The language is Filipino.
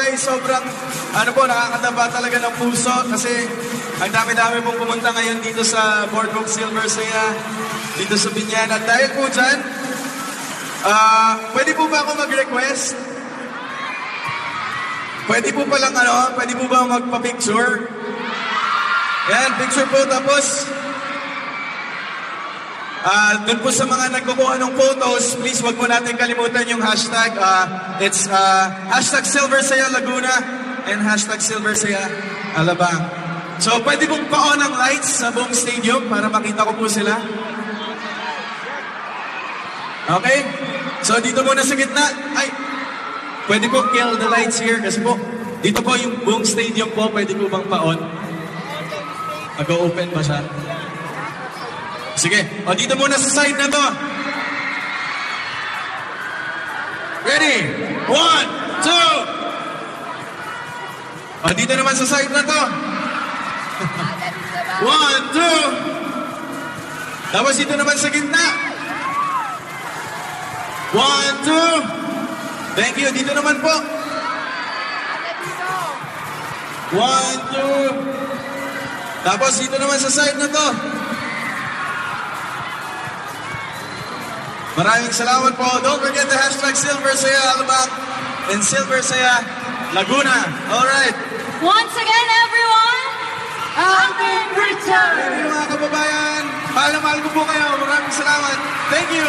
ay sobrang nakakataba talaga ng puso kasi ang dami-dami pong pumunta ngayon dito sa Boardwalk Silver Saya, dito sa Binyan. At dahil po dyan, pwede po ba ako mag-request? Pwede po ba magpa-picture? Yan, picture po. Tapos, dun po sa mga nagkukuha ng photos, please wag mo natin kalimutan yung hashtag. It's hashtag Silver Saya Laguna and hashtag Silver Saya Alabang. So, pwede pong pa-on ang lights sa buong stadium para makita ko po sila. Okay? So, dito muna sa gitna. Ay, pwede po kill the lights here kasi po, dito po yung buong stadium po, pwede po bang pa-on? Mag-open ba siya? Sige. O, dito muna sa side na to. Ready? 1, 2. O, dito naman sa side na to. 1, 2. Tapos dito naman sa gitna. 1, 2. Thank you. Dito naman po. 1, 2. Tapos dito naman sa side na to. Maraming salamat po. Don't forget the hashtag Silver Saya Alabang and Silver Saya Laguna. Alright. Once again, everyone, Alvin Richard! Mga kababayan, mahal ko po kayo. Maraming salamat. Thank you.